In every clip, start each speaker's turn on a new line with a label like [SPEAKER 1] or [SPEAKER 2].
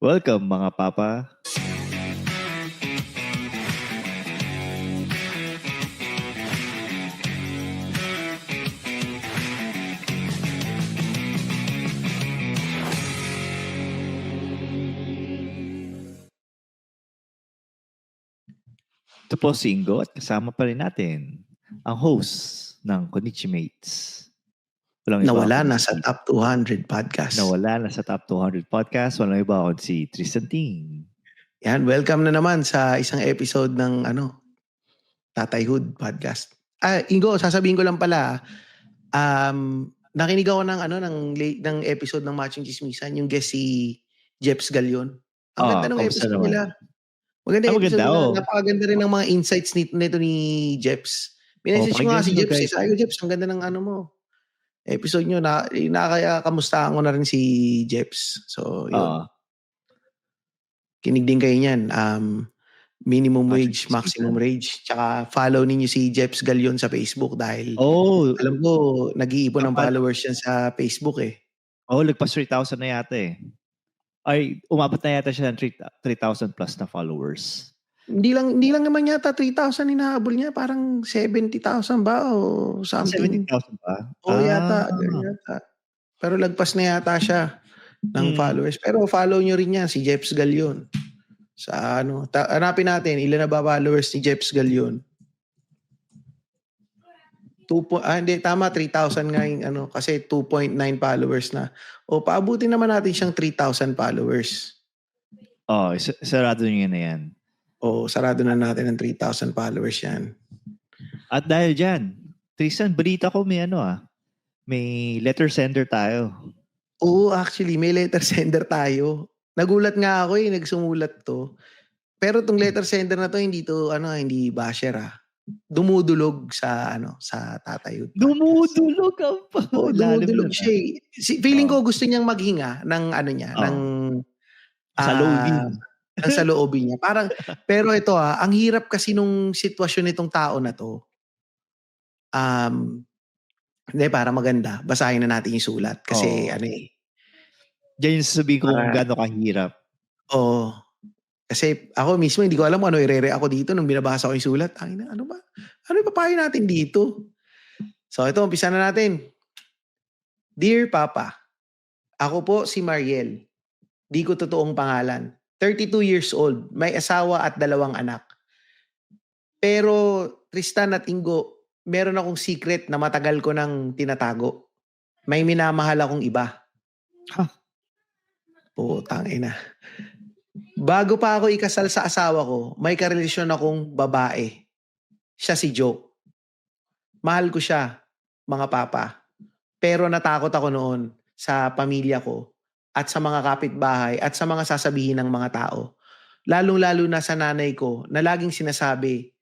[SPEAKER 1] Welcome mga papa. Ito po si Ingo at kasama pa rin natin ang host ng Konichi Mates. Walang iba
[SPEAKER 2] Nawala
[SPEAKER 1] kundi
[SPEAKER 2] na sa Top 200 Podcast.
[SPEAKER 1] Nawala na sa Top 200 Podcast. Walang iba kundi si Tristan Ting.
[SPEAKER 2] Yan, welcome na naman sa isang episode ng Tatayhood Podcast. Ingo, sasabihin ko lang pala, nakinig ako ng episode ng Matching Chismisan, yung guest si Jeps Galion. Ang ganda ng episode
[SPEAKER 1] naman?
[SPEAKER 2] nila. Maganda yung episode
[SPEAKER 1] maganda,
[SPEAKER 2] nila. Napakaganda rin ng mga insights nito ni Jeps. Minessage ko nga si Jeps. Sabi ko, Jeps, ang ganda ng episode nyo. Kaya kamustahan ko na rin si Jeps. So, yun. Kinig din kayo niyan. Minimum wage, maximum rage. Tsaka follow ninyo si Jeps Galion sa Facebook dahil alam ko, nag-iipon ng followers yan sa Facebook eh.
[SPEAKER 1] Lagpas 3,000 na yata eh. Ay, umabot na yata siya ng 3,000 plus na followers.
[SPEAKER 2] Hindi lang naman yata 3,000 hinahabol niya. Parang 70,000 ba o something.
[SPEAKER 1] 70,000 ba?
[SPEAKER 2] Yata. Pero lagpas na yata siya ng followers. Pero follow nyo rin yan, si Jeps Galion. Sa hanapin natin, ilan na ba followers ni Jeps Galion? Hindi, tama, 3,000 nga yung kasi 2.9 followers na. Paabutin naman natin siyang 3,000 followers.
[SPEAKER 1] Sarado niya na yan.
[SPEAKER 2] Sarado na natin ng 3,000 followers yan.
[SPEAKER 1] At dahil dyan, Tristan, balita ko may letter sender tayo.
[SPEAKER 2] Actually, may letter sender tayo. Nagulat nga ako nagsumulat to. Pero tong letter sender na to, hindi basher Dumudulog sa Tatayhood.
[SPEAKER 1] Dumudulog ang pa.
[SPEAKER 2] Dumudulog siya. Feeling ko gusto niyang maghinga ng ng saloobin niya. Parang, pero ito ang hirap kasi nung sitwasyon nitong tao na to. Hindi, para maganda. Basahin na natin yung sulat. Kasi
[SPEAKER 1] Diyan yung sasabihin ko kung gaano kahirap.
[SPEAKER 2] Kasi ako mismo, hindi ko alam kung ano i-react ako dito nung binabasa ko yung sulat. Ano ba? Ano ipapayo natin dito? So ito, umpisa na natin. Dear Papa, ako po si Mariel. Di ko totoong pangalan. 32 years old. May asawa at 2 anak. Pero Tristan at Ingo, meron akong secret na matagal ko nang tinatago. May minamahal akong iba. Putang ina. Bago pa ako ikasal sa asawa ko, may karelasyon akong babae. Siya si Joe. Mahal ko siya, mga papa. Pero natakot ako noon sa pamilya ko at sa mga kapitbahay at sa mga sasabihin ng mga tao. Lalong-lalo na sa nanay ko na laging sinasabi,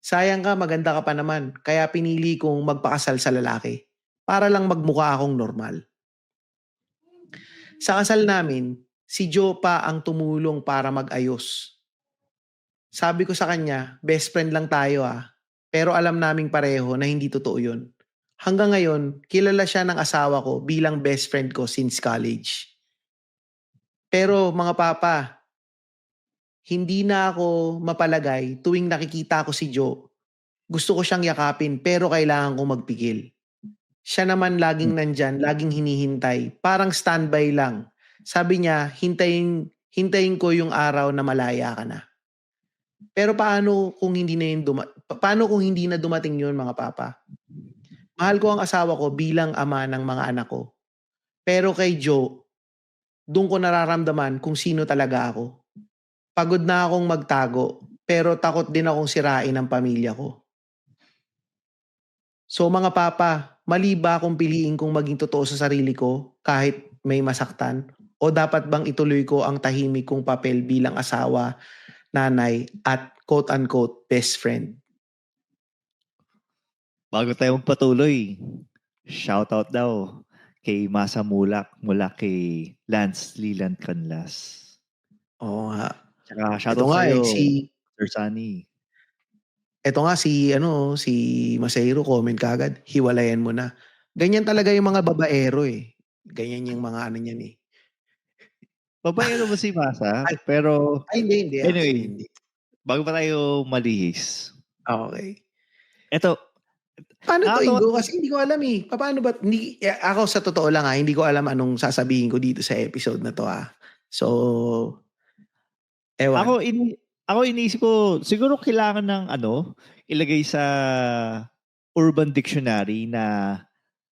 [SPEAKER 2] sayang ka, maganda ka pa naman, kaya pinili kong magpakasal sa lalaki para lang magmukha akong normal. Sa kasal namin, si Joe pa ang tumulong para mag-ayos. Sabi ko sa kanya, best friend lang tayo pero alam naming pareho na hindi totoo yun. Hanggang ngayon, kilala siya ng asawa ko bilang best friend ko since college. Pero mga papa, hindi na ako mapalagay tuwing nakikita ko si Joe. Gusto ko siyang yakapin pero kailangan kong magpigil. Siya naman laging nandyan, laging hinihintay. Parang standby lang. Sabi niya, hintayin ko yung araw na malaya ka na. Pero paano kung hindi na dumating yun, mga papa? Mahal ko ang asawa ko bilang ama ng mga anak ko. Pero kay Joe, doon ko nararamdaman kung sino talaga ako. Pagod na akong magtago, pero takot din akong sirain ang pamilya ko. So mga papa, mali ba akong piliin kong maging totoo sa sarili ko kahit may masaktan? O dapat bang ituloy ko ang tahimik kong papel bilang asawa, nanay, at quote-unquote best friend?
[SPEAKER 1] Bago tayo magpatuloy, shoutout daw kay Masa Mulak mula kay Lance Leland Canlas.
[SPEAKER 2] Oo nga.
[SPEAKER 1] Tsaka shoutout sa'yo, Sir Sunny.
[SPEAKER 2] Ito nga si Masahiro, comment kagad, hiwalayan mo na. Ganyan talaga yung mga babaero Ganyan yung mga niyan
[SPEAKER 1] Babaero ba si Masa?
[SPEAKER 2] Ay,
[SPEAKER 1] Pero
[SPEAKER 2] hindi actually,
[SPEAKER 1] anyway,
[SPEAKER 2] hindi.
[SPEAKER 1] bago pa tayo malihis.
[SPEAKER 2] Okay.
[SPEAKER 1] Eto,
[SPEAKER 2] Paano 'to,
[SPEAKER 1] nakakatawa.
[SPEAKER 2] Ingo? Kasi hindi ko alam, eh. Papaano ba ako sa totoo lang, hindi ko alam anong sasabihin ko dito sa episode na 'to, So, ewan.
[SPEAKER 1] Ako ako iniisip ko siguro kailangan ng ilagay sa Urban Dictionary na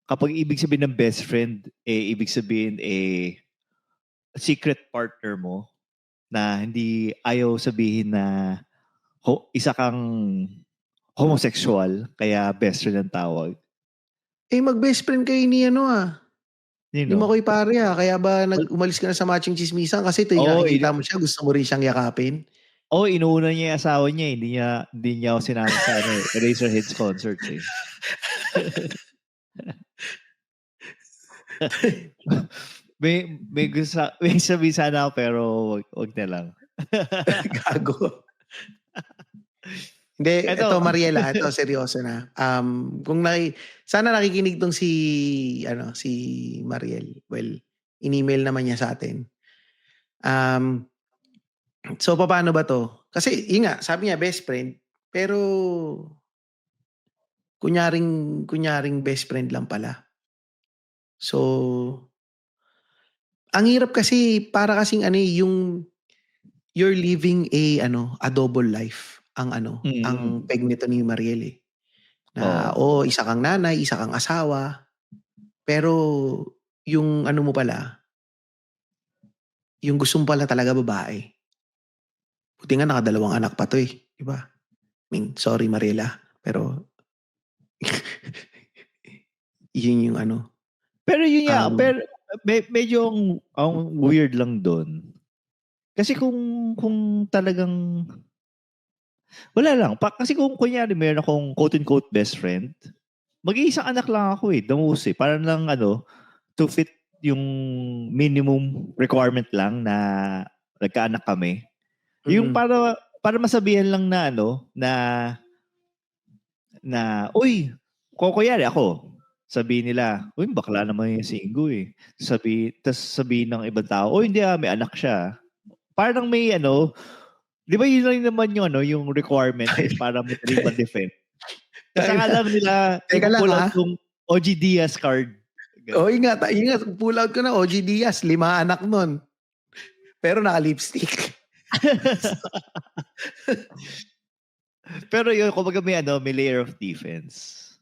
[SPEAKER 1] kapag ibig sabihin ng best friend, ibig sabihin secret partner mo na hindi ayaw sabihin na isa kang homosexual kaya best friend ang tawag.
[SPEAKER 2] Mag-best friend kayo ni
[SPEAKER 1] You
[SPEAKER 2] ni
[SPEAKER 1] know?
[SPEAKER 2] Makoy Pare, kaya ba
[SPEAKER 1] Well,
[SPEAKER 2] umalis ka na sa Matching Chismisan kasi tuwing
[SPEAKER 1] Oo,
[SPEAKER 2] nakikita mo siya gusto mo rin siyang yakapin?
[SPEAKER 1] inuuna niya yung asawa niya, hindi niya ako sinama sa Eraserheads concerts eh. may sabihin sana ako pero wag na lang.
[SPEAKER 2] Gago. Hindi, ito Mariela, ito seryoso na. Sana nakikinig tong si Mariel. Well, in-email naman niya sa atin. So paano ba to? Kasi yun nga, sabi niya best friend, pero kunyaring best friend lang pala. So, ang hirap kasi para kasing yung you're living a double life ang peg nito ni Mariel eh. Na isa kang nanay, isa kang asawa, pero yung mo pala, yung gusto mo pala talaga babae. Buti nga nakadalawang anak pa to eh, di ba? I mean, sorry Mariela, pero yun yung
[SPEAKER 1] Pero yun nga, pero medyo ang weird lang doon. Kasi kung talagang wala lang. Kasi kung kunyari meron akong quote-unquote best friend, mag-iisang anak lang ako eh. The most eh. Parang lang to fit yung minimum requirement lang na nagkaanak kami. Yung para masabihan lang na uy, kunyari ako, sabihin nila, uy, bakla naman yung si Ingo eh. Tas sabihin ng ibang tao, uy, hindi may anak siya. Parang may di ba yun lang naman yung requirement para madaling ma-defend? Kasi alam nila, pull out yung OG Diaz card.
[SPEAKER 2] Yun nga, pull out ko na OG Diaz, 5 anak nun. Pero naka-lipstick.
[SPEAKER 1] Pero yun, kumbaga may layer of defense.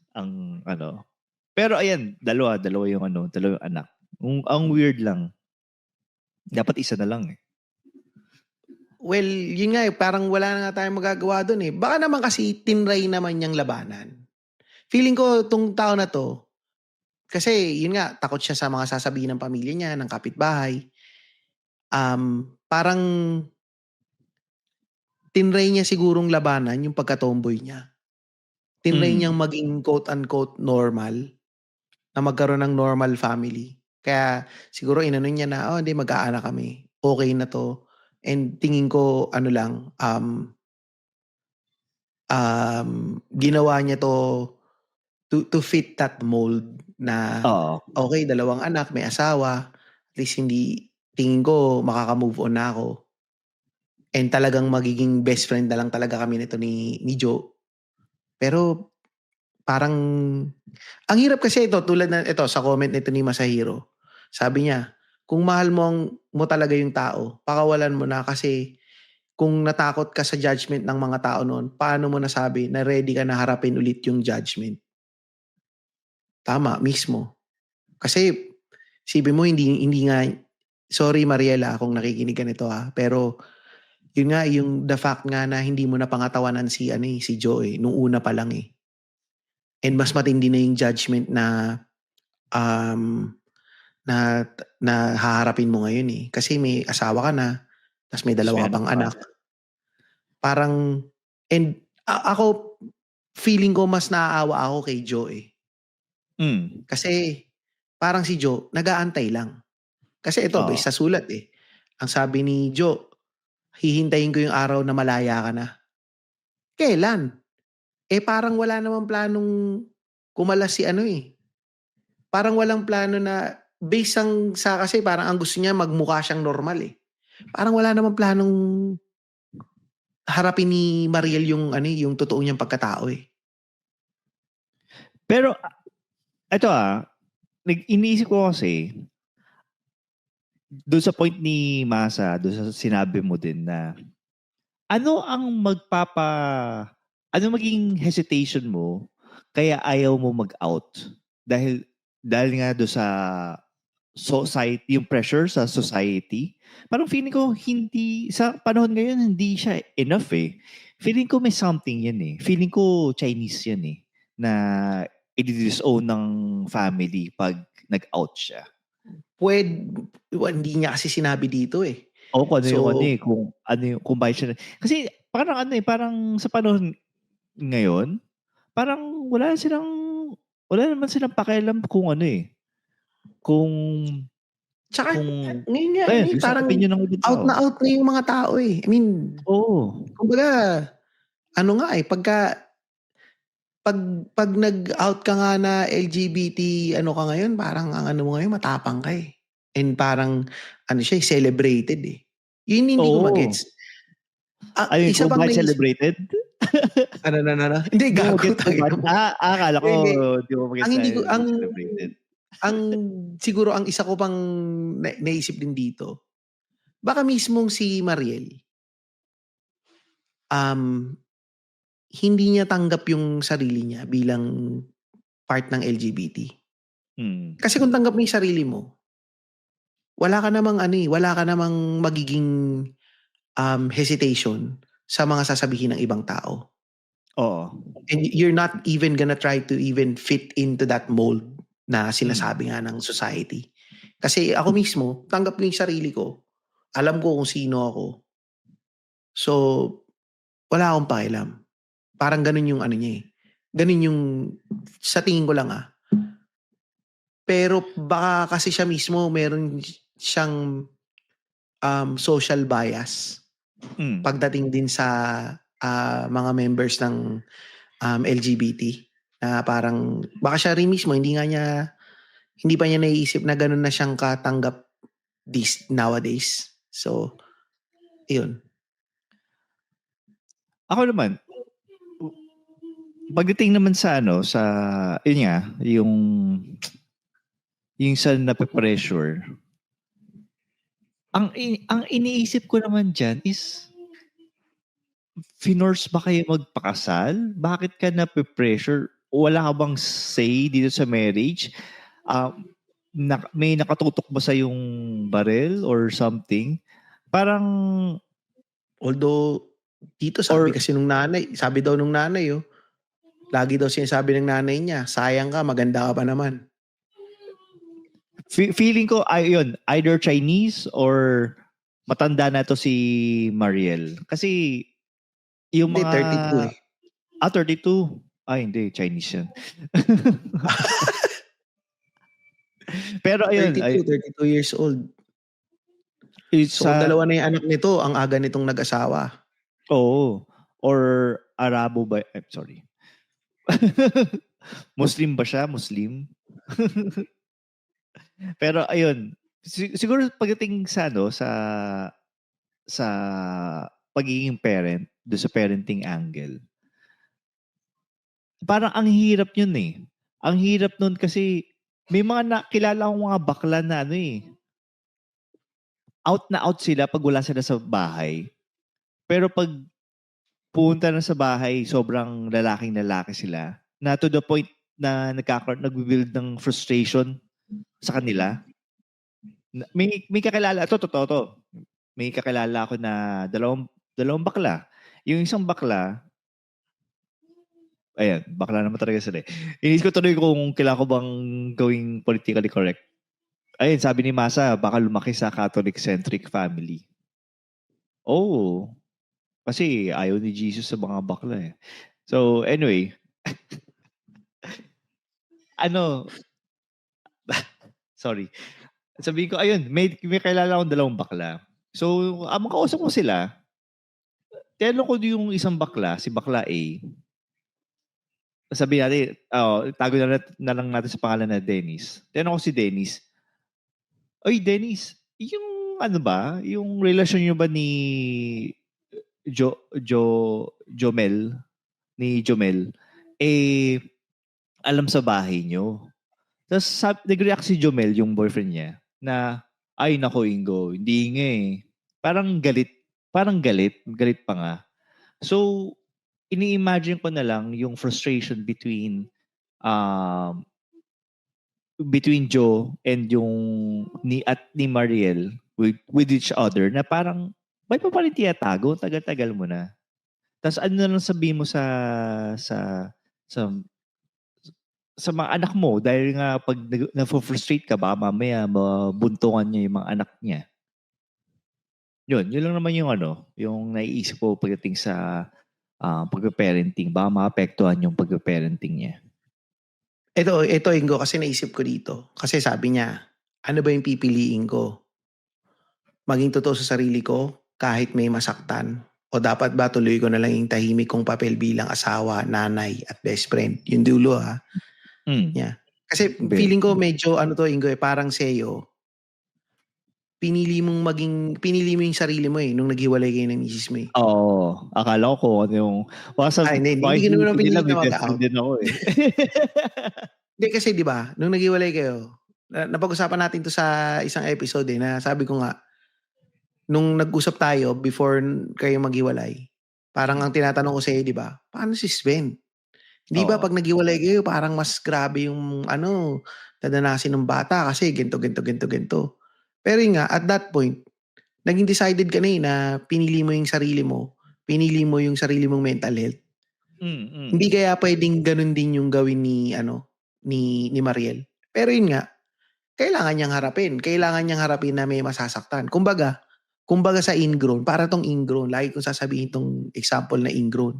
[SPEAKER 1] Pero ayan, dalawa yung dalawang anak. Ang weird lang. Dapat isa na lang eh.
[SPEAKER 2] Well, yun nga parang wala na nga tayong magagawa doon eh. Baka naman kasi tinry naman niyang labanan. Feeling ko tong tao na to, kasi yun nga, takot siya sa mga sasabihin ng pamilya niya, ng kapitbahay. Parang tinry niya sigurong labanan yung pagka-tomboy niya. Tinry niyang maging quote-unquote normal, na magkaroon ng normal family. Kaya siguro inano niya na, hindi, mag-aanak kami. Okay na to. And tingin ko, ginawa niya to fit that mold na, okay, 2 anak, may asawa, at least tingin ko, makaka-move on na ako. And talagang magiging best friend na lang talaga kami nito ni Joe. Pero, parang, ang hirap kasi ito, tulad na ito, sa comment nito ni Masahiro, sabi niya, kung mahal mo talaga yung tao, pakawalan mo na kasi kung natakot ka sa judgment ng mga tao noon, paano mo nasabi na ready ka na harapin ulit yung judgment? Tama, mismo. Kasi, sabi mo, hindi nga, sorry Mariela kung nakikinig ka nito pero, yun nga, yung the fact nga na hindi mo na pangatawanan si Joe nung una pa lang eh. And mas matindi na yung judgment na, na haharapin mo ngayon eh. Kasi may asawa ka na, tapos may 2 ka pang anak. Parang, and ako, feeling ko mas naaawa ako kay Joe eh. Kasi, parang si Joe, nag-aantay lang. Kasi ito, based sa sulat eh. Ang sabi ni Joe, hihintayin ko yung araw na malaya ka na. Kailan? Parang wala namang planong kumalas si Parang walang plano na, based sa kasi parang ang gusto niya magmukha siyang normal eh. Parang wala namang planong harapin ni Mariel yung yung totoo niyang pagkatao eh.
[SPEAKER 1] Pero ito iniisip ko kasi doon sa point ni Masa, doon sa sinabi mo din na ano magiging hesitation mo kaya ayaw mo mag-out? Dahil nga doon sa society, yung pressure sa society. Parang feeling ko hindi, sa panahon ngayon, hindi siya enough eh. Feeling ko may something yan eh. Feeling ko Chinese yan eh. Na i-disown ng family pag nag-out siya.
[SPEAKER 2] Hindi niya kasi sinabi dito eh.
[SPEAKER 1] O kung kung bakit siya. Kasi parang sa panahon ngayon, parang wala naman silang pakialam kung kung
[SPEAKER 2] Tsaka
[SPEAKER 1] kung
[SPEAKER 2] ngayon nga,
[SPEAKER 1] sa
[SPEAKER 2] parang
[SPEAKER 1] opinion ng ibang
[SPEAKER 2] out
[SPEAKER 1] tao.
[SPEAKER 2] na out na yung mga tao eh. I mean,
[SPEAKER 1] Oo.
[SPEAKER 2] kumbaga, pag nag-out ka nga na LGBT, ka ngayon, parang ang mo ngayon, matapang ka eh. And parang, siya, celebrated eh. Yun hindi ko
[SPEAKER 1] Oo.
[SPEAKER 2] magets. Isa
[SPEAKER 1] Kung
[SPEAKER 2] bang
[SPEAKER 1] bakit
[SPEAKER 2] naisip?
[SPEAKER 1] celebrated?
[SPEAKER 2] Ano? Hindi, gago tayo.
[SPEAKER 1] Akala ko, di mo magets na celebrated.
[SPEAKER 2] Siguro ang isa ko pang naisip din dito, baka mismong si Mariel, hindi niya tanggap yung sarili niya bilang part ng LGBT. Kasi kung tanggap mo yung sarili mo, wala ka namang magiging hesitation sa mga sasabihin ng ibang tao.
[SPEAKER 1] Oo.
[SPEAKER 2] And you're not even gonna try to even fit into that mold na sinasabi nga ng society. Kasi ako mismo, tanggap ko yung sarili ko. Alam ko kung sino ako. So, wala akong pakialam. Parang ganun yung niya eh. Ganun yung, sa tingin ko lang Pero baka kasi siya mismo, meron siyang social bias. Pagdating din sa mga members ng LGBT. Na parang, baka siya rin mismo, hindi pa niya naiisip na ganun na siyang katanggap nowadays. So, yun.
[SPEAKER 1] Ako naman, pagdating naman sa yun nga, yung sa nape-pressure, ang iniisip ko naman dyan is, finorce ba kayo magpakasal? Bakit ka nape-pressure? Wala ka bang say dito sa marriage? May nakatutok ba sa yung barel or something? Parang,
[SPEAKER 2] although, dito sabi daw nung nanay, lagi daw sinasabi ng nanay niya, sayang ka, maganda ka pa naman.
[SPEAKER 1] Feeling ko, either Chinese or matanda na to si Mariel. Kasi, yung
[SPEAKER 2] Hindi,
[SPEAKER 1] mga...
[SPEAKER 2] 32 eh.
[SPEAKER 1] 32? Hindi. Chinese yan. Pero ayun.
[SPEAKER 2] 32 years old. So, dalawa na yung anak nito, ang aga nitong nag-asawa.
[SPEAKER 1] Oo. Or Arabo ba? Sorry. Muslim ba siya? Muslim? Pero ayun, siguro pagdating sa sa pagiging parent, do sa parenting angle, parang ang hirap yun eh. Ang hirap nun kasi may mga nakilala akong mga bakla na out na out sila pag wala sila sa bahay. Pero pag punta na sa bahay, sobrang lalaking-lalaki sila, na to the point na nag-build ng frustration sa kanila. May kakilala, totoo to. May kakilala ako na dalawang bakla. Yung isang bakla, bakla naman talaga sila eh. Inis ko tuloy kung kailangan ko bang gawing politically correct. Ayun, sabi ni Masa, baka lumaki sa Catholic-centric family. Oh, kasi ayaw ni Jesus sa mga bakla eh. So, anyway. Sorry. Sabihin ko, ayun, may kilala akong dalawang bakla. So, ang kausap ko sila, tinanong ko yung isang bakla, si bakla A. Sabi natin, tago na lang natin sa pangalan na Dennis. Tinanong ko si Dennis, oy Dennis, yung ano ba, yung relasyon niyo ba ni Jomel, alam sa bahay niyo. Tapos nag-react si Jomel, yung boyfriend niya, na, ay nako Ingo, hindi nga eh. Parang galit pa nga. So, ini-imagine ko na lang yung frustration between Joe and ni Mariel with each other na parang may pa rin tiyatago, tagal-tagal mo na. Tapos ano na lang sabihin mo sa mga anak mo dahil nga pag na-frustrate ka ba mamaya mabuntungan niya yung mga anak niya. Yun lang naman yung naiisip ko pagdating sa pag-parenting. Baka maapektuhan yung pag-parenting niya.
[SPEAKER 2] Ito Ingo, kasi naisip ko dito. Kasi sabi niya, ano ba yung pipiliin ko? Maging totoo sa sarili ko kahit may masaktan? O dapat ba tuloy ko na lang yung tahimik kong papel bilang asawa, nanay, at best friend? Yung dulo ha. Yeah. Kasi feeling ko medyo Ingo parang sa'yo. Pinili mo yung sarili mo nung naghiwalay kayo ng misis mo.
[SPEAKER 1] Oo. Akala ko ano yung...
[SPEAKER 2] Hindi ko naman pinili na
[SPEAKER 1] mag-out. Din ako eh.
[SPEAKER 2] Hindi kasi di ba, nung naghiwalay kayo, napag-usapan natin to sa isang episode na sabi ko nga, nung nag-usap tayo before kayo maghiwalay, parang ang tinatanong ko sa iyo, di ba, paano si Sven? Di ba pag naghiwalay kayo, parang mas grabe yung dadanasin ng bata kasi ganito. Pero nga, at that point, naging decided ka na pinili mo yung sarili mo, pinili mo yung sarili mong mental health. Hindi kaya pwedeng ganun din yung gawin ni Mariel. Pero yun nga, kailangan niyang harapin na may masasaktan. Kumbaga sa ingrown, para tong ingrown, lagi kong sasabihin tong example na ingrown.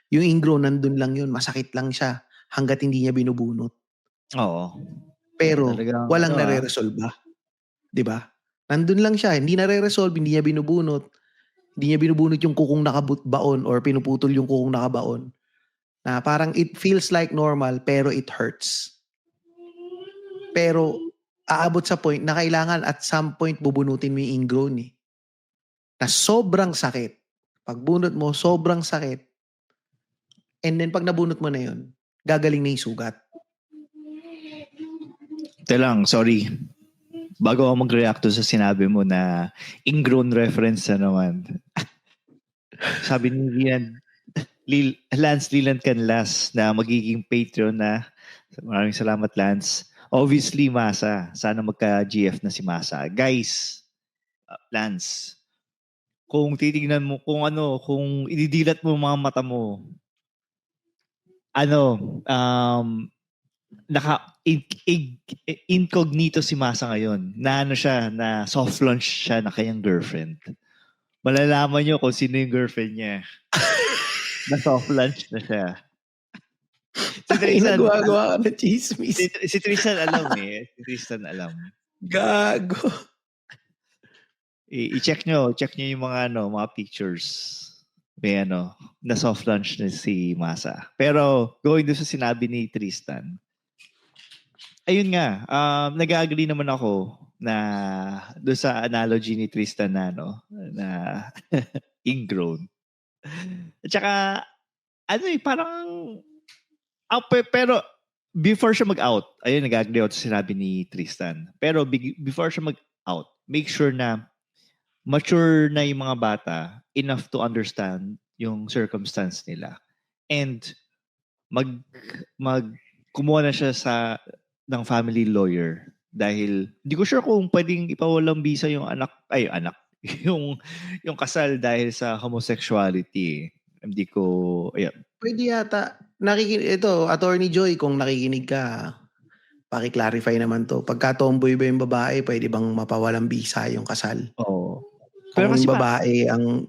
[SPEAKER 2] Yung ingrown, nandun lang yun, masakit lang siya hanggat hindi niya binubunot.
[SPEAKER 1] Oo.
[SPEAKER 2] Pero walang nare-resolve ba? 'Di ba? Nandun lang siya, hindi nare-resolve, hindi niya binubunot. Hindi niya binubunot yung kukong nakabaon or pinuputol yung kukong nakabaon. Na parang it feels like normal pero it hurts. Pero aabot sa point na kailangan at some point bubunutin mo yung ingrown na sobrang sakit. Pagbunot mo, sobrang sakit. And then pag nabunot mo na yun, gagaling na yung sugat.
[SPEAKER 1] Lang, sorry. Bago ako mag-react sa sinabi mo na ingrown reference na naman. Sabi ni Lance Leland Canlas na magiging Patreon na. Maraming salamat, Lance. Obviously, Masa. Sana magka-GF na si Masa. Guys, Lance, kung titignan mo, kung ididilat mo mga mata mo, incognito si Masa ngayon. Na siya, na soft launch siya na kayang girlfriend. Malalaman nyo kung sino yung girlfriend niya. Na soft launch na siya. Si Tristan,
[SPEAKER 2] nagwagawa ka na chismis.
[SPEAKER 1] Si Tristan alam Si Tristan alam.
[SPEAKER 2] Gago.
[SPEAKER 1] I-check nyo yung mga pictures. May na soft launch na si Masa. Pero going doon sa sinabi ni Tristan, ayun nga, nag-agree naman ako na doon sa analogy ni Tristan na ingrown. At saka, parang, pero before siya mag-out, ayun, nag-agree ako sa sinabi ni Tristan. Pero before siya mag-out, make sure na mature na yung mga bata enough to understand yung circumstance nila. And kumuha na siya ng family lawyer dahil hindi ko sure kung pwedeng ipawalang bisa yung yung kasal dahil sa homosexuality. Hindi ko,
[SPEAKER 2] Pwede yata. Ito, Attorney Joy, kung nakikinig ka, paki-clarify naman to. Pagka tomboy ba yung babae, pwede bang mapawalang bisa yung kasal?
[SPEAKER 1] Oo.
[SPEAKER 2] Pero kasi babae, ang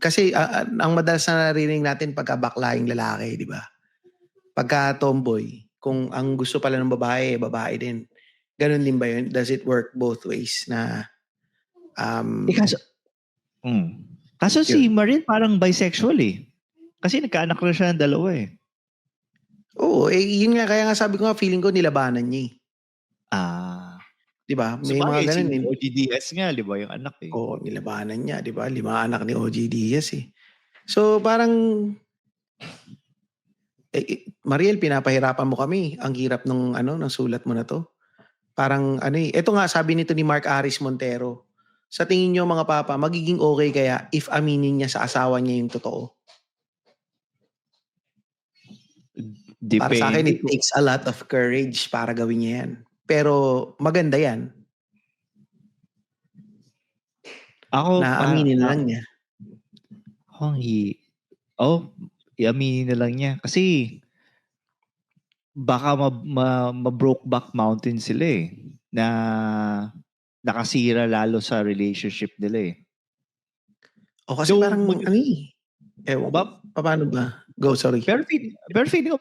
[SPEAKER 2] madalas na narinig natin pagka bakla yung lalaki, di ba? Pagka tomboy, kung ang gusto pala ng babae din. Ganun din ba yun? Does it work both ways na
[SPEAKER 1] kaso si Marin parang bisexual kasi nagkaanak na siya ng dalawa
[SPEAKER 2] Oo, yun nga, kaya nga sabi ko nga, feeling ko nilabanan niya 'Di ba? May
[SPEAKER 1] Sabagay,
[SPEAKER 2] mga
[SPEAKER 1] si
[SPEAKER 2] ganun, eh.
[SPEAKER 1] OG Diaz nga, di ba, yung anak eh.
[SPEAKER 2] Oo, nilabanan niya, 'di ba? 5 anak ni OG Diaz, eh. So, parang Mariel, pinapahirapan mo kami. Ang hirap nung ng sulat mo na 'to. Parang eto nga sabi nito ni Mark Aris Montero, sa tingin niyo mga papa, magiging okay kaya if aminin niya sa asawa niya yung totoo? Para sa akin,
[SPEAKER 1] Depende
[SPEAKER 2] it takes a lot of courage para gawin niya yan. Pero maganda yan
[SPEAKER 1] Ako,
[SPEAKER 2] na aminin na lang niya.
[SPEAKER 1] iaminin na lang niya. Kasi, baka ma-Brokeback Mountain sila eh. Na nakasira lalo sa relationship nila eh.
[SPEAKER 2] O kasi
[SPEAKER 1] Though,
[SPEAKER 2] parang ewan ko. Paano ba? Go, sorry.
[SPEAKER 1] Pero feeling ko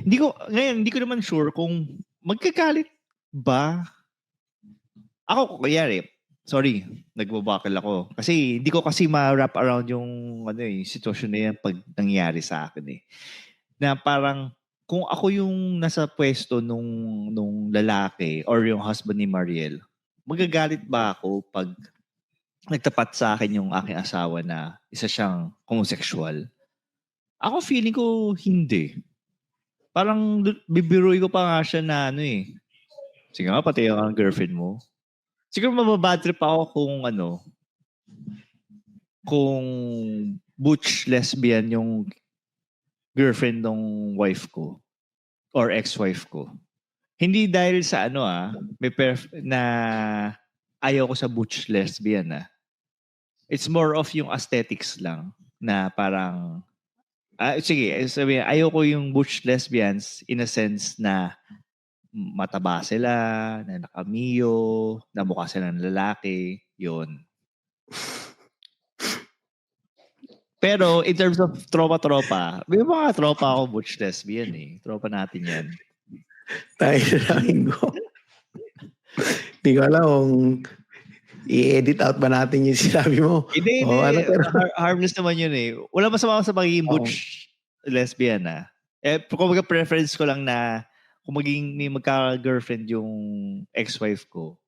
[SPEAKER 1] hindi ko naman sure kung magkagalit ba. Ako, kunyari, sorry, nagbabakal ako. Kasi hindi ko kasi ma-wrap around yung sitwasyon na yan pag nangyari sa akin eh. Na parang, kung ako yung nasa pwesto nung lalaki or yung husband ni Mariel, magagalit ba ako pag nagtapat sa akin yung aking asawa na isa siyang homosexual? Ako feeling ko hindi. Parang bibiruin ko pa nga siya na sige nga, pati ang girlfriend mo. Siguro mababadtrip ako kung butch lesbian yung girlfriend ng wife ko or ex-wife ko. Hindi dahil sa na ayaw ko sa butch lesbian. It's more of yung aesthetics lang na parang sige, sabihin, ayaw ko yung butch lesbians in a sense na mataba sila, na nakamiyo, na mukha sila ng lalaki, yun. Pero in terms of tropa-tropa, may mga tropa ako butch lesbian eh. Tropa natin yan.
[SPEAKER 2] Tayo na linggo. Hindi ko alam kung i-edit out ba natin yung sinabi mo.
[SPEAKER 1] Hindi. Harmless naman yun eh. Wala masama sa magiging butch lesbian kung preference ko lang na kung may magka-girlfriend yung ex-wife ko,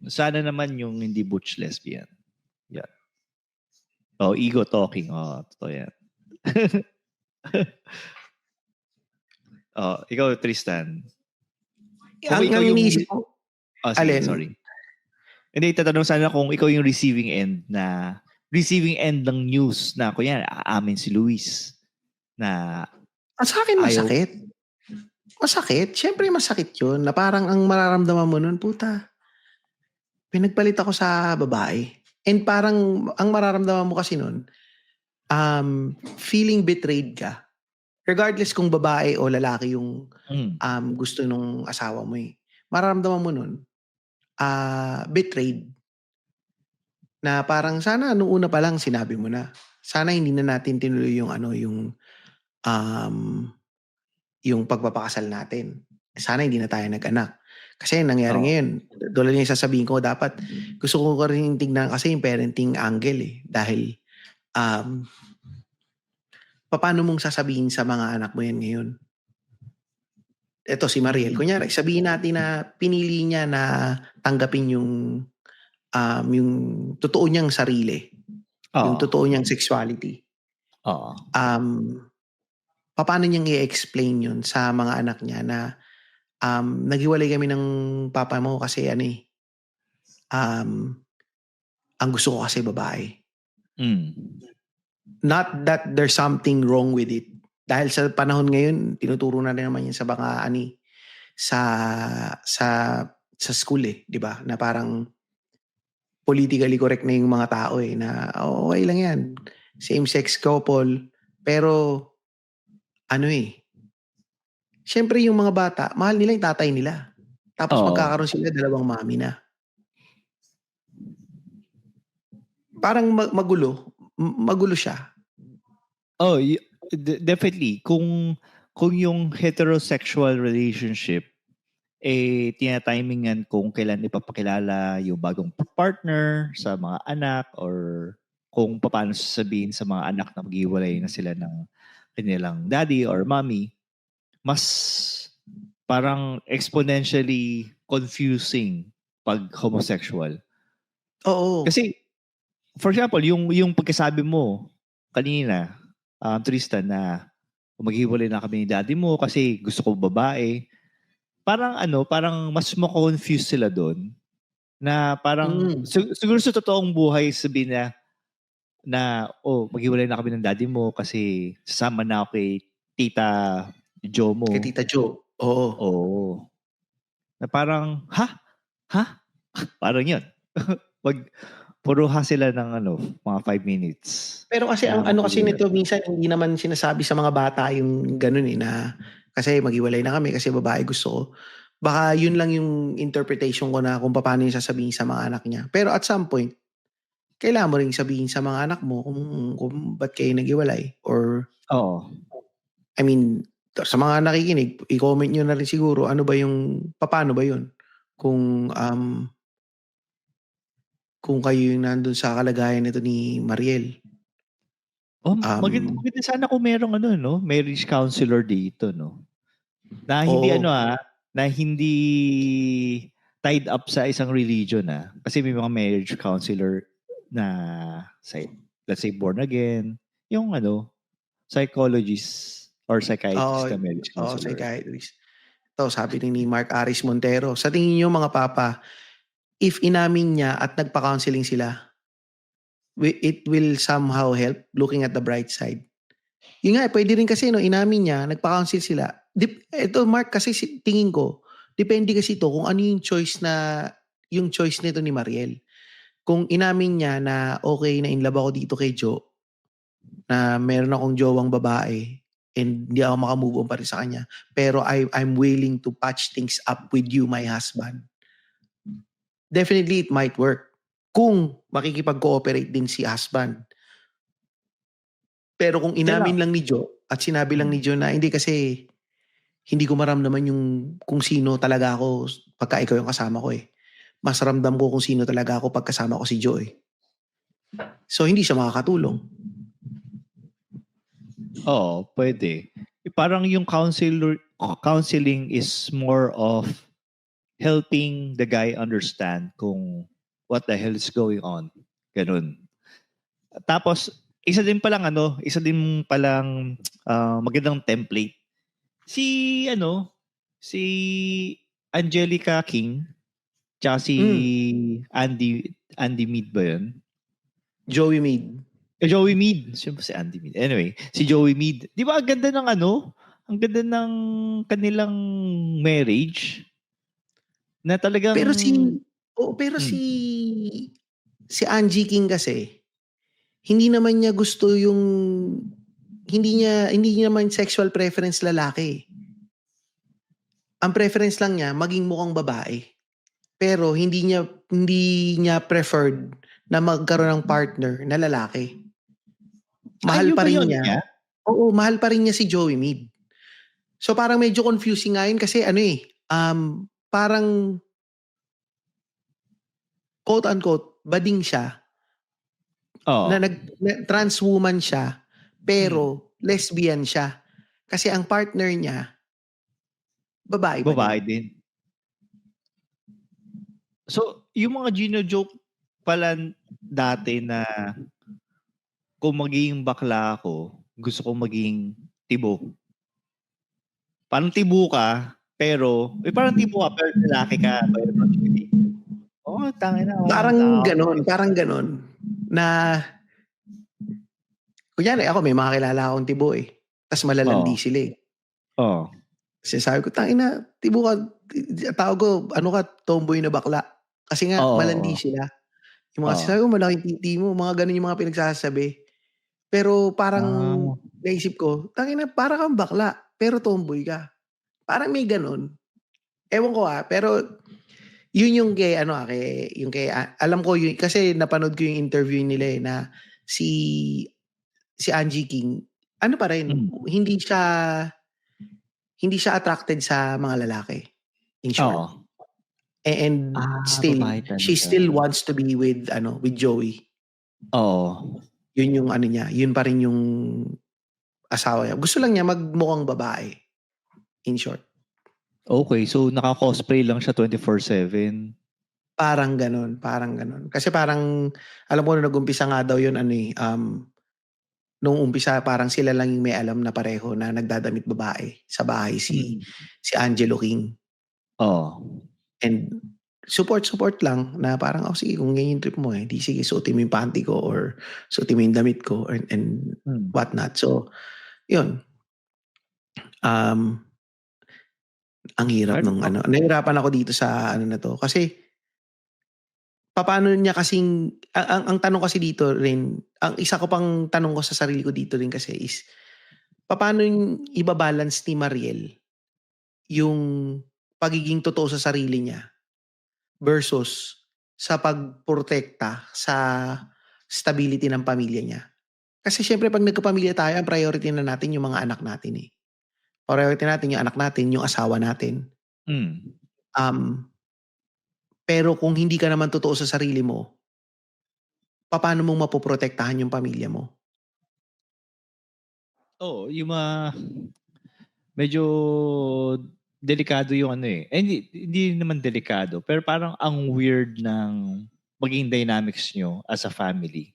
[SPEAKER 1] sana naman yung hindi butch lesbian. Yan. Ego talking. Totoo yan. Ikaw, Tristan.
[SPEAKER 2] Ang iniisip ko.
[SPEAKER 1] Sige, sorry. Hindi, tatanong sana kung ikaw yung receiving end ng news na kunyari, aamin si Luis na
[SPEAKER 2] sa akin masakit. Masakit. Siyempre masakit yun na parang ang mararamdaman mo nun, puta, pinagpalit ako sa babae. And parang ang mararamdaman mo kasi nun, feeling betrayed ka. Regardless kung babae o lalaki yung gusto nung asawa mo eh. Mararamdaman mo nun, betrayed. Na parang sana nung una pa lang sinabi mo na. Sana hindi na natin tinuloy yung pagpapakasal natin. Sana hindi na tayo nag-anak. Kasi nangyari ngayon, tulad yung sasabihin ko, dapat gusto ko rin tignan kasi yung parenting angle eh. Dahil, paano mong sasabihin sa mga anak mo yan ngayon? Ito si Mariel. Kunyari, sabihin natin na pinili niya na tanggapin yung totoo niyang sarili. Yung totoo niyang sexuality. Paano niyang i-explain yun sa mga anak niya na naghiwalay kami ng papa mo kasi ang gusto ko kasi babae. Not that there's something wrong with it. Dahil sa panahon ngayon, tinuturo na rin naman yan sa mga sa school eh, 'di ba? Na parang politically correct na yung mga tao eh na okay lang yan. Same-sex couple, pero syempre yung mga bata, mahal nila yung tatay nila. Tapos magkakaroon sila dalawang mami na. Parang magulo siya.
[SPEAKER 1] Definitely. Kung yung heterosexual relationship tinatimingan kung kailan ipapakilala yung bagong partner sa mga anak or kung paano sasabihin sa mga anak na maghiwalay na sila ng kanilang daddy or mommy, mas parang exponentially confusing pag homosexual.
[SPEAKER 2] Oo.
[SPEAKER 1] Kasi, for example, yung pagkasabi mo kanina, Tristan, na maghiwalay na kami ni daddy mo kasi gusto ko babae. Parang mas ma-confuse sila doon na parang siguro sa totoong buhay sabihin na maghiwalay na kami ng daddy mo kasi sasama na ako kay Tita Jo mo.
[SPEAKER 2] Kay Tita Jo. Oo.
[SPEAKER 1] Oo. Na parang, ha? Parang yun. Puro ha sila ng mga 5 minutes.
[SPEAKER 2] Pero kasi
[SPEAKER 1] na
[SPEAKER 2] ang ano kasi
[SPEAKER 1] maghiwalay.
[SPEAKER 2] nito minsan hindi naman sinasabi sa mga bata yung ganun na kasi maghiwalay na kami kasi babae gusto ko. Baka yun lang yung interpretation ko na kung paano yung sasabihin sa mga anak niya. Pero at some point, kailangan mo ring sabihin sa mga anak mo kung ba't kayo naghiwalay. Or,
[SPEAKER 1] Oo.
[SPEAKER 2] I mean, sa mga nakikinig, i-comment nyo na rin siguro paano ba yun? Kung kayo yung nandun sa kalagayan nito ni Mariel.
[SPEAKER 1] Maganda sana kung merong marriage counselor dito, no? Na hindi
[SPEAKER 2] Oo.
[SPEAKER 1] na hindi tied up sa isang religion, Kasi may mga marriage counselor na let's say born again, yung psychologist or psychiatrist na marriage counselor.
[SPEAKER 2] Psychiatrist. Ito, sabi ni Mark Aris Montero, sa tingin niyo mga papa, if inamin niya at nagpa-counseling sila, it will somehow help looking at the bright side. Yun nga, pwede rin kasi inamin niya, nagpa-counsel sila. Ito Mark, kasi tingin ko, depende kasi ito kung ano yung choice nito ni Mariel. Kung inamin niya na okay na in love ako dito kay Jo, na meron akong jowang babae and hindi ako makamove on pa rin sa kanya, pero I'm willing to patch things up with you, my husband. Definitely it might work kung makikipag-cooperate din si husband. Pero kung inamin lang ni Jo at sinabi lang ni Jo na hindi kasi hindi ko maramdaman yung kung sino talaga ako pagka ikaw yung kasama ko eh. Mas ramdam ko kung sino talaga ako pag kasama ko si Jo eh. So hindi siya makakatulong.
[SPEAKER 1] Oo, pwede. Parang yung counseling is more of helping the guy understand kung what the hell is going on. Ganun. Tapos, isa din palang magandang template. Si Angelica King, tsaka si Andy Mead ba yun?
[SPEAKER 2] Joey Mead.
[SPEAKER 1] Joey Mead. Siyempre si Andy Mead. Anyway, si Joey Mead. Di ba ang ganda ng ang ganda ng kanilang marriage? Na talagang...
[SPEAKER 2] Pero si Angie King kasi, hindi naman niya gusto hindi niya naman sexual preference lalaki. Ang preference lang niya, maging mukhang babae. Pero hindi niya preferred na magkaroon ng partner na lalaki. Mahal pa rin niya. Oo, mahal pa rin niya si Joey Mead. So parang medyo confusing nga yun kasi parang quote-unquote, bading siya. Na trans woman siya, pero lesbian siya. Kasi ang partner niya, babae
[SPEAKER 1] din. So, yung mga gino-joke pala dati na kung magiging bakla ako, gusto ko maging tibo. Parang tibo ka, pero lalaki ka. Tangin na.
[SPEAKER 2] Parang ganon. Na, kunyari ako, may mga kilala akong tibo eh. Tapos malalandi sila eh. Kasi sabi ko, tangin na, tibo ka, tawag ko, tomboy na bakla. Kasi nga, malandi sila. Yung mga sabi ko, malaking titi mo, mga ganun yung mga pinagsasabi. Pero parang naisip ko, tangin na, para kang bakla, pero tomboy ka. Parang may ganun. Ewan ko pero yun yung alam ko yun, kasi napanood ko yung interview nila na si Angie King, pa rin, hindi siya attracted sa mga lalaki, in short. And still, she still wants to be with Joey. Yun yung niya, yun pa rin yung asawa niya. Gusto lang niya magmukhang babae, in short.
[SPEAKER 1] Okay, so naka-cosplay lang siya 24/7.
[SPEAKER 2] Parang gano'n, parang gano'n. Kasi parang alam ko nung nag-umpisa nga daw 'yun ano, eh, nung umpisa parang sila lang yung may alam na pareho na nagdadamit babae sa bahay
[SPEAKER 1] Mm.
[SPEAKER 2] si Angelo King.
[SPEAKER 1] Oo.
[SPEAKER 2] And support lang na parang, "Oh, sige kung ganyan yung trip mo, eh, di sige suotin mo yung panty ko or suotin mo yung damit ko and
[SPEAKER 1] Hmm.
[SPEAKER 2] whatnot." So, 'yun, um, ang hirap
[SPEAKER 1] Ano
[SPEAKER 2] nung
[SPEAKER 1] pa?
[SPEAKER 2] ano nahirapan ako dito sa ano na 'to kasi papaano niya kasing ang tanong kasi dito rin, ang isa ko pang tanong ko sa sarili ko dito rin kasi is, papaano yung iba-balance ni Mariel yung pagiging totoo sa sarili niya versus sa pagprotekta sa stability ng pamilya niya. Kasi siyempre 'pag nagkapamilya tayo ang priority na natin yung mga anak natin, eh. Priority natin yung anak natin, yung asawa natin.
[SPEAKER 1] Hmm.
[SPEAKER 2] Um, pero kung hindi ka naman totoo sa sarili mo, papaano mo mapoprotektahan yung pamilya mo?
[SPEAKER 1] Oo, yung mga medyo delikado yung ano, eh. Hindi naman delikado, pero parang ang weird ng maging dynamics niyo as a family.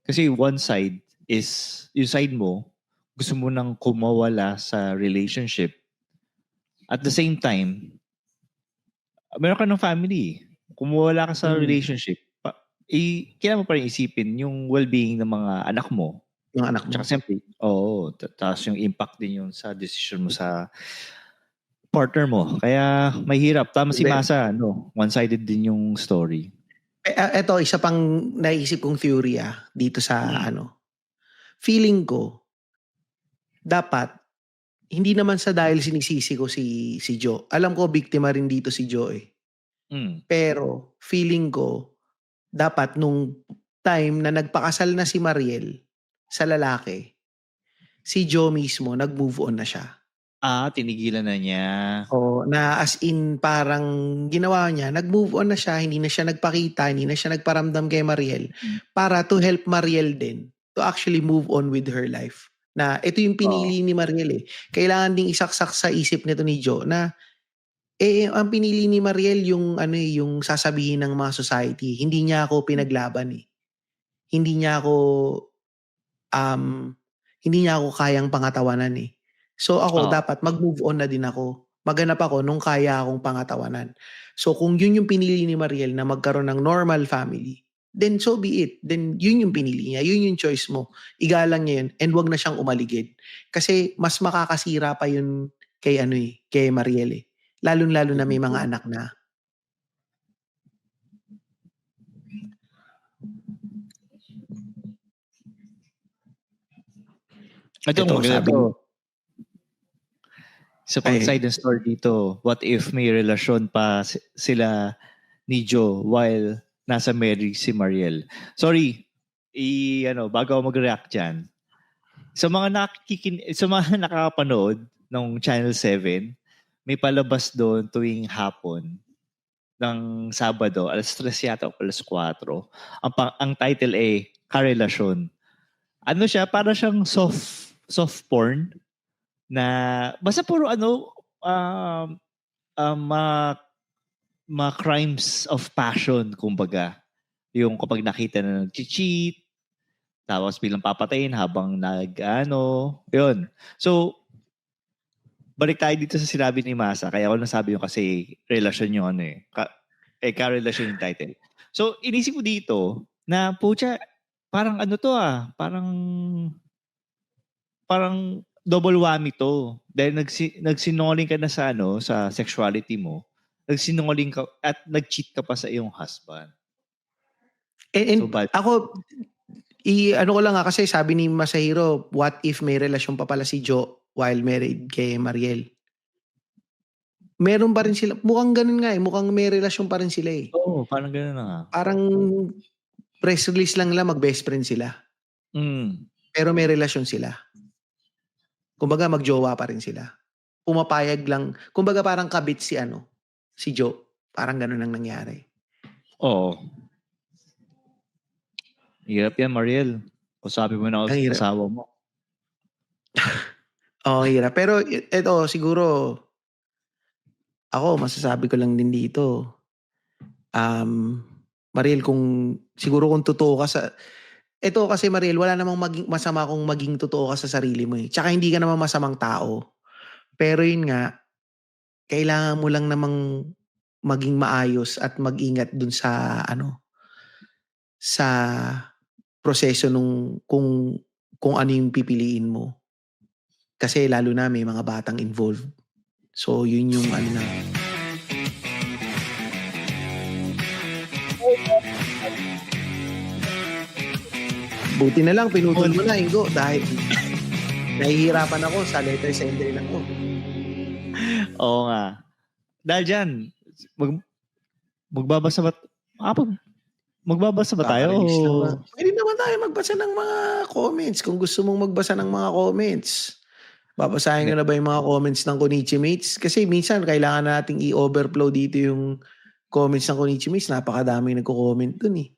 [SPEAKER 1] Kasi one side is, yung side mo, gusto mo nang kumawala sa relationship. At the same time, meron ka ng family, eh. Kung mawala ka sa
[SPEAKER 2] Mm,
[SPEAKER 1] relationship, kailangan mo pa rin isipin yung well-being ng mga anak mo.
[SPEAKER 2] yung anak mo.
[SPEAKER 1] Tsaka siyempre, oo, taas yung impact din yun sa decision mo sa partner mo. Kaya mahirap. Tama si
[SPEAKER 2] Hindi,
[SPEAKER 1] Masa, ano, one-sided din yung story.
[SPEAKER 2] eto isa pang naisip kong theory, dito sa
[SPEAKER 1] Mm.
[SPEAKER 2] ano, feeling ko dapat hindi naman sa dahil sinisisi ko si Joe. Alam ko biktima rin dito si Joe, eh.
[SPEAKER 1] Mm.
[SPEAKER 2] Pero feeling ko dapat nung time na nagpakasal na si Mariel sa lalaki, si Joe mismo nag-move on na siya.
[SPEAKER 1] Tinigilan na niya.
[SPEAKER 2] Oo, na as in parang ginawa niya, nag-move on na siya, hindi na siya nagpakita, hindi na siya nagparamdam kay Mariel
[SPEAKER 1] Mm.
[SPEAKER 2] para to help Mariel din to actually move on with her life. Na ito yung
[SPEAKER 1] Oo.
[SPEAKER 2] pinili ni Mariel, eh. Kailangan ding isaksak sa isip nito ni Joe na ang pinili ni Mariel yung ano, eh, yung sasabihin ng mga society. Hindi niya ako pinaglaban, eh. Hindi niya ako um, hindi niya ako kayang pangatawanan, eh. So ako
[SPEAKER 1] Oo.
[SPEAKER 2] dapat mag-move on na din ako. Maghanap ako nung kaya akong pangatawanan. So kung yun yung pinili ni Mariel na magkaroon ng normal family, then so be it. Then yun yung pinili niya, yun yung choice mo. Igalang niya yun and wag na siyang umaligid. Kasi mas makakasira pa yun kay ano, eh, kay Mariel, eh. Lalong-lalo na may mga anak na.
[SPEAKER 1] Ito,
[SPEAKER 2] Ito
[SPEAKER 1] maganda
[SPEAKER 2] sabi
[SPEAKER 1] to.
[SPEAKER 2] ni
[SPEAKER 1] Sa
[SPEAKER 2] ay
[SPEAKER 1] pang-side ng story dito, what if may relasyon pa sila ni Joe while nasa marriage si Mariel? Sorry, bago ako mag-react dyan. Sa mga nakakapanood ng Channel 7, may palabas doon tuwing hapon ng Sabado, 3:00 yata o 4:00. Ang title ay Karelasyon. Ano siya, para siyang soft porn na basta puro um, mga crimes of passion, kumbaga. Yung kapag nakita na nag-cheat, tapos bilang papatayin habang yun. So, balik tayo dito sa sinabi ni Masa. Kaya ako nasabi yung kasi relasyon yung karelasyon yung title. So, inisip ko dito na, pucha, parang parang double whammy to. Dahil nagsinungaling ka na sa sexuality mo, nagsinungaling ka at nag-cheat ka pa sa iyong husband.
[SPEAKER 2] and
[SPEAKER 1] So, bad.
[SPEAKER 2] ako ano ko lang, kasi sabi ni Masahiro, what if may relasyon pa pala si Joe while married kay Mariel? Meron pa rin sila, mukhang ganun nga, eh, mukhang may relasyon pa rin sila, eh.
[SPEAKER 1] Oo, parang gano'n na nga.
[SPEAKER 2] Parang press release lang nila mag-best friend sila,
[SPEAKER 1] Mm.
[SPEAKER 2] pero may relasyon sila. Kumbaga mag-jowa pa rin sila. Pumapayag lang, kumbaga parang kabit si Joe. Parang ganun ang nangyari.
[SPEAKER 1] Oo. Hirap yan, Mariel. Kasabi mo na
[SPEAKER 2] Ang hirap.
[SPEAKER 1] asawa mo.
[SPEAKER 2] Oo, hirap. Pero eto siguro Ako, masasabi ko lang din dito, Mariel, siguro kung totoo ka sa, ito kasi Mariel, wala namang masama kung maging totoo ka sa sarili mo eh. Tsaka hindi ka naman masamang tao. Pero yun nga, kailangan mo lang namang maging maayos at mag-ingat dun sa sa proseso kung ano yung pipiliin mo. Kasi lalo na may mga batang involved. So yun yung na. Buti na lang pinutol mo na, Ingo, dahil nahihirapan ako sa letter sender lang ko.
[SPEAKER 1] Oo nga. Dahil dyan, magbabasa ba? Magbabasa ba tayo?
[SPEAKER 2] Pwede naman tayo magbasa ng mga comments. Kung gusto mong magbasa ng mga comments, babasahin ko na ba yung mga comments ng Konichi Mates? Kasi minsan kailangan nating i-overflow dito yung comments ng Konichi Mates. Napakadaming nagko-comment dun eh.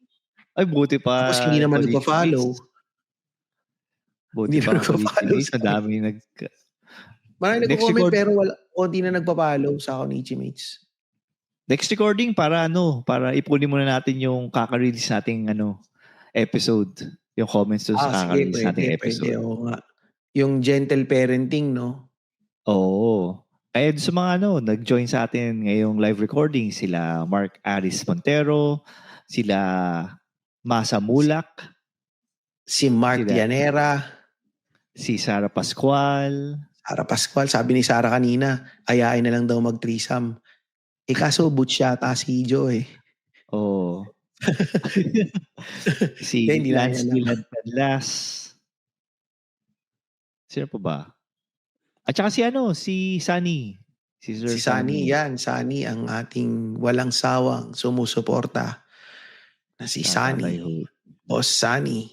[SPEAKER 1] Ay, buti pa.
[SPEAKER 2] Tapos hindi naman nagpa-follow.
[SPEAKER 1] Buti pa nagpa-follow. Madami
[SPEAKER 2] Marami nagko-comment pero konti na nagpa-follow sa Konichi Mates.
[SPEAKER 1] Next recording para ipunin muna natin yung kaka-release nating episode. Yung comments doon sa kaka-release nating episode.
[SPEAKER 2] Oo nga. Yung gentle parenting, no?
[SPEAKER 1] Oo. Kaya sa mga nag-join sa atin ngayong live recording, sila Mark Aris Montero, sila Masa Mulak,
[SPEAKER 2] si Mark Llanera,
[SPEAKER 1] si Sara Pascual.
[SPEAKER 2] Sabi ni Sara kanina, ayain na lang daw mag-threesome. Kaso butch yata si Joe eh.
[SPEAKER 1] Oo. Si Lance Dilanlas. Sino pa ba? At saka si Sunny. Si
[SPEAKER 2] Sunny, yan. Sunny ang ating walang sawang sumusuporta. Na si Sunny. Boss Sunny.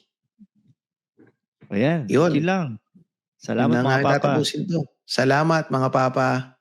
[SPEAKER 1] Ayan. Yun lang. Salamat mga papa.
[SPEAKER 2] Salamat mga papa.